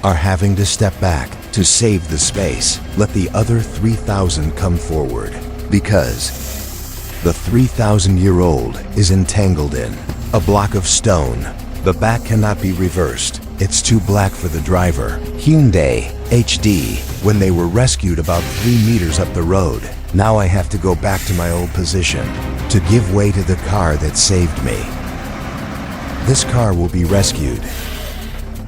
are having to step back to save the space. Let the other 3,000 come forward, because the 3,000-year-old is entangled in a block of stone. The back cannot be reversed. It's too black for the driver. Hyundai HD, when they were rescued about 3 meters up the road. Now I have to go back to my old position to give way to the car that saved me. This car will be rescued.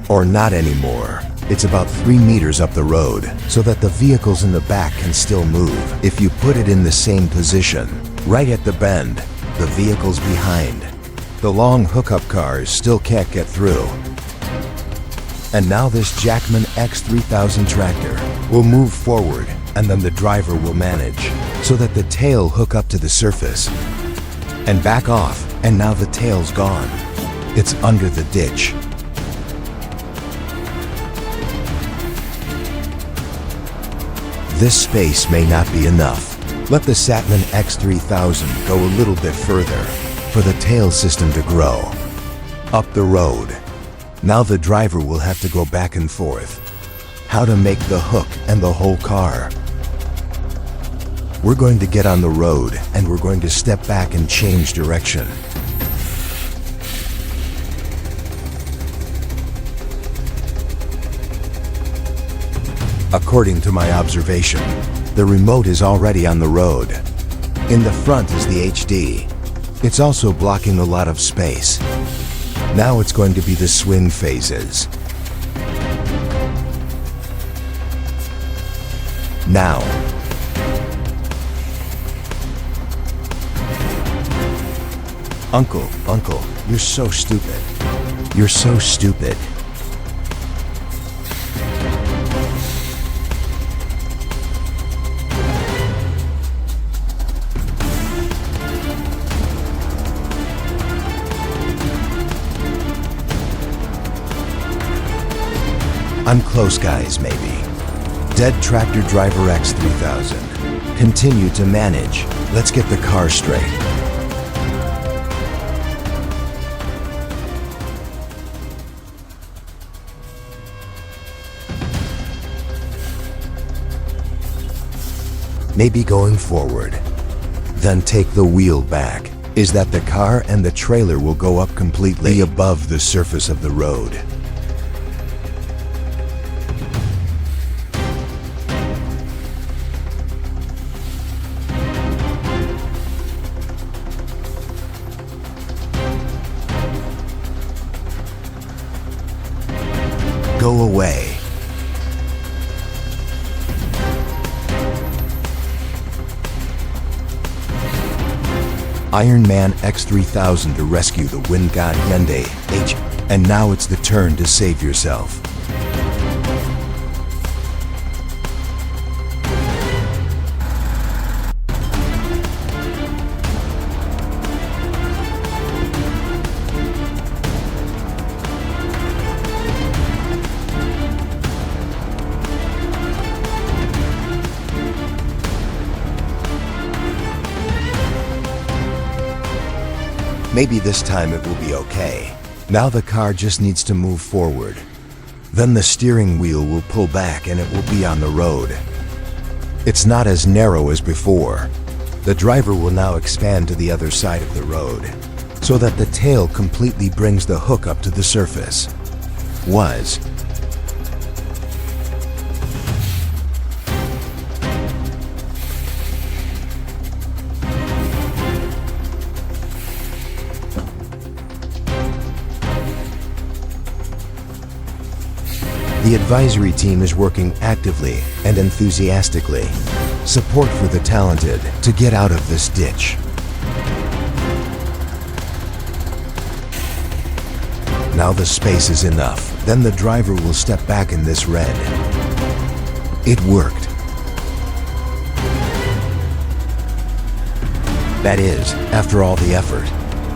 Or not anymore. It's about 3 meters up the road, so that the vehicles in the back can still move. If you put it in the same position, right at the bend, the vehicles behind, the long hookup cars still can't get through. And now this Shacman X3000 tractor will move forward, and then the driver will manage, so that the tail hook up to the surface and back off, and now the tail's gone. It's under the ditch. This space may not be enough. Let the Shacman X3000 go a little bit further for the tail system to grow. Up the road. Now the driver will have to go back and forth. How to make the hook and the whole car. We're going to get on the road and we're going to step back and change direction. According to my observation, the remote is already on the road. In the front is the HD. It's also blocking a lot of space. Now it's going to be the swing phases. Now. Uncle, you're so stupid. You're so stupid. I'm close, guys, maybe. Dead tractor driver X3000. Continue to manage. Let's get the car straight. Maybe going forward. Then take the wheel back. Is that the car and the trailer will go up completely above the surface of the road. Go away. Iron Man X3000 to rescue the wind god Hyundai H. And now it's the turn to save yourself. Maybe this time it will be okay. Now the car just needs to move forward. Then the steering wheel will pull back and it will be on the road. It's not as narrow as before. The driver will now expand to the other side of the road, so that the tail completely brings the hook up to the surface. The advisory team is working actively and enthusiastically. Support for the talented to get out of this ditch. Now the space is enough. Then the driver will step back in this red. It worked. That is, after all the effort,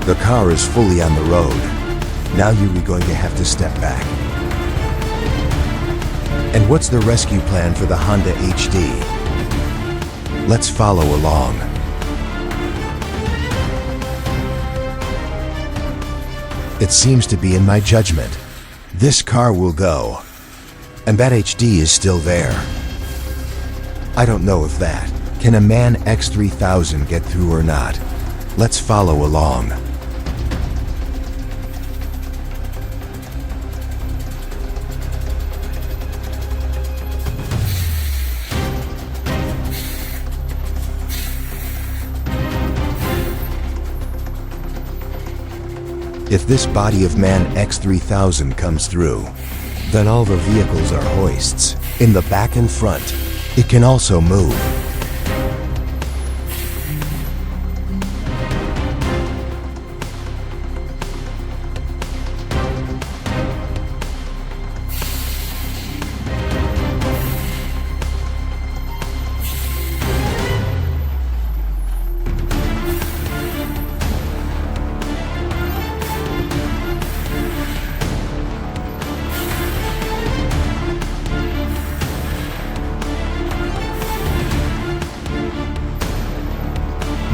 the car is fully on the road. Now you're going to have to step back. And what's the rescue plan for the Honda HD? Let's follow along. It seems to be in my judgment. This car will go. And that HD is still there. I don't know if that. Can a MAN X3000 get through or not? Let's follow along. If this body of MAN X3000 comes through, then all the vehicles are hoists. In the back and front, it can also move.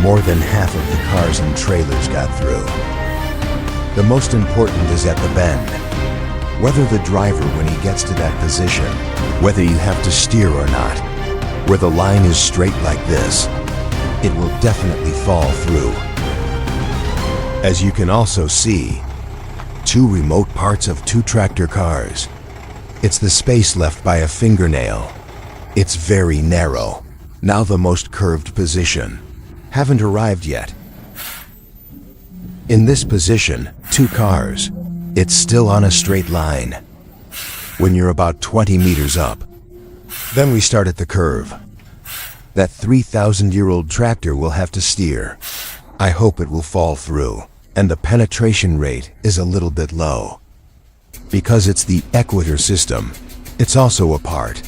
More than half of the cars and trailers got through. The most important is at the bend. Whether the driver, when he gets to that position, whether you have to steer or not, where the line is straight like this, it will definitely fall through. As you can also see, two remote parts of two tractor cars. It's the space left by a fingernail. It's very narrow. Now the most curved position. Haven't arrived yet. In this position, two cars. It's still on a straight line. When you're about 20 meters up, then we start at the curve. That 3,000-year-old tractor will have to steer. I hope it will fall through. And the penetration rate is a little bit low. Because it's the equator system, it's also a part.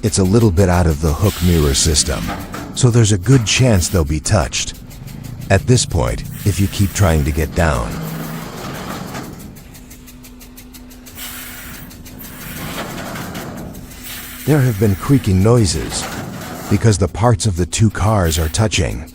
It's a little bit out of the hook mirror system, so there's a good chance they'll be touched. At this point, if you keep trying to get down. There have been creaking noises, because the parts of the two cars are touching.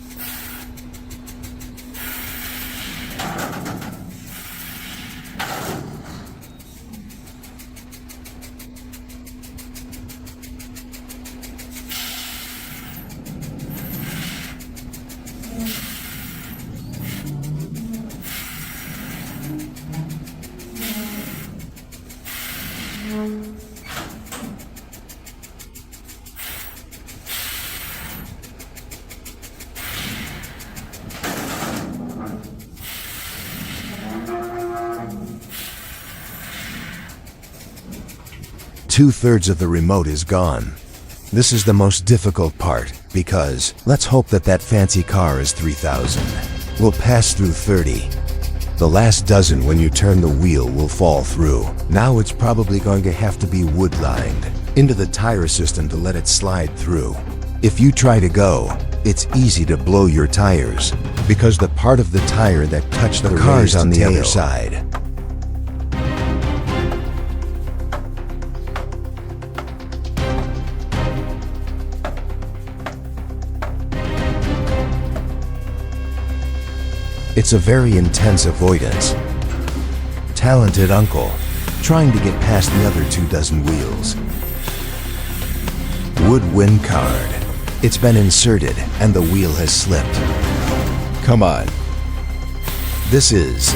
Two-thirds of the remote is gone. This is the most difficult part, because let's hope that that fancy car is 3,000. We'll pass through 30. The last dozen, when you turn the wheel, will fall through. Now it's probably going to have to be wood-lined into the tire system to let it slide through. If you try to go, it's easy to blow your tires, because the part of the tire that touched the car's on the other side. It's a very intense avoidance. Talented uncle, trying to get past the other 24 wheels. Woodwind card. It's been inserted and the wheel has slipped. Come on. This is...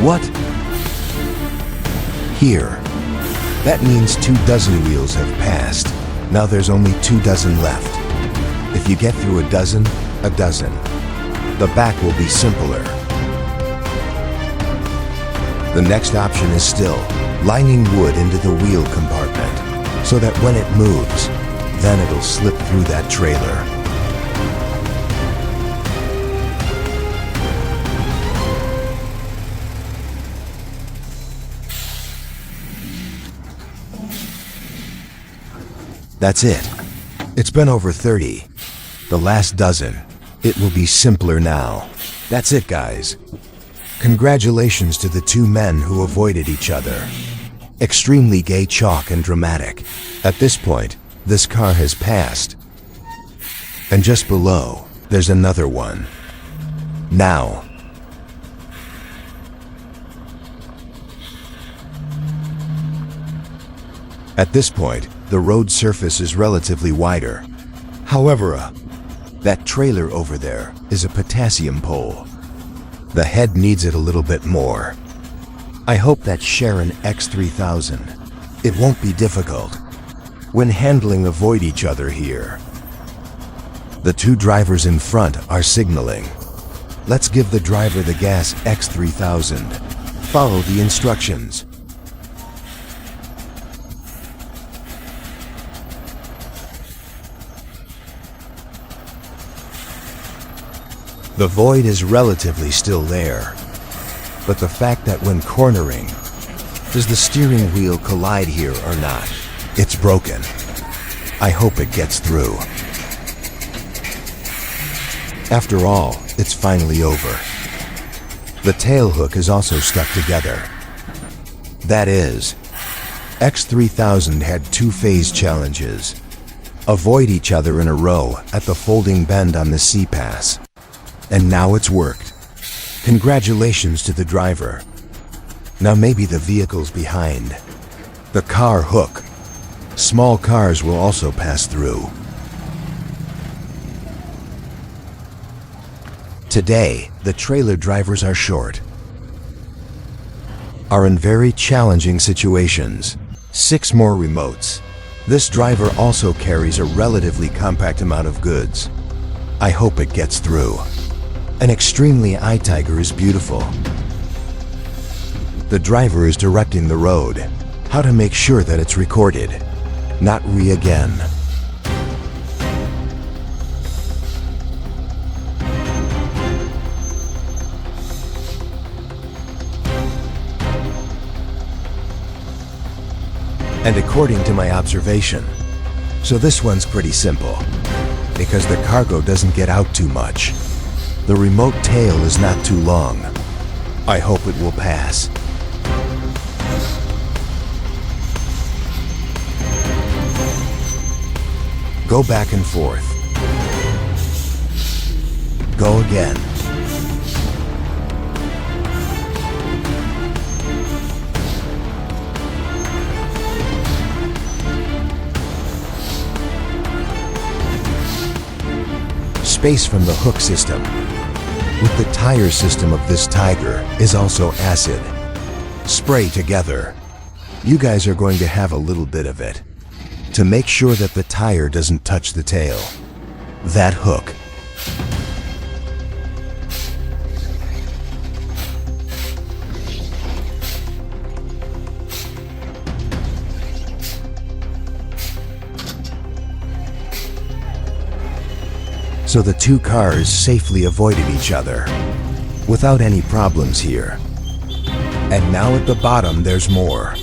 What? Here. That means 24 wheels have passed. Now there's only 24 left. If you get through a dozen. The back will be simpler. The next option is still lining wood into the wheel compartment, so that when it moves, then it'll slip through that trailer. That's it. It's been over 30. The last dozen. It will be simpler now. That's it, guys. Congratulations to the two men who avoided each other. Extremely gay, chalk, and dramatic. At this point, this car has passed. And just below, there's another one. Now, At this point, the road surface is relatively wider. However, that trailer over there is a potassium pole. The head needs it a little bit more. I hope that Shacman X3000. It won't be difficult. When handling, avoid each other here. The two drivers in front are signaling. Let's give the driver the gas. X3000. Follow the instructions. The void is relatively still there, but the fact that when cornering, does the steering wheel collide here or not? It's broken. I hope it gets through. After all, it's finally over. The tail hook is also stuck together. That is, X3000 had two-phase challenges. Avoid each other in a row at the folding bend on the C-Pass. And now it's worked. Congratulations to the driver. Now maybe the vehicles behind. The car hook. Small cars will also pass through. Today, the trailer drivers are short. Are in very challenging situations. 6 more remotes. This driver also carries a relatively compact amount of goods. I hope it gets through. An extremely iTiger is beautiful. The driver is directing the road. How to make sure that it's recorded. Not again. And according to my observation. So this one's pretty simple, because the cargo doesn't get out too much. The remote tail is not too long. I hope it will pass. Go back and forth. Go again. Space from the hook system. With the tire system of this Tiger is also acid. Spray together. You guys are going to have a little bit of it. To make sure that the tire doesn't touch the tail. That hook. So the two cars safely avoided each other, without any problems here. And now at the bottom there's more.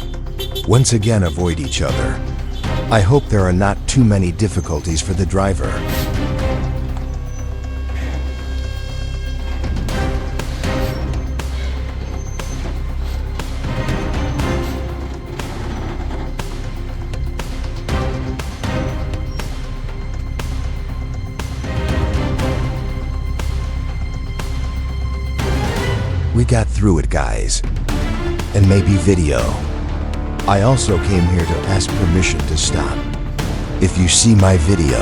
Once again avoid each other. I hope there are not too many difficulties for the driver. We got through it, guys. And maybe video. I also came here to ask permission to stop. If you see my video,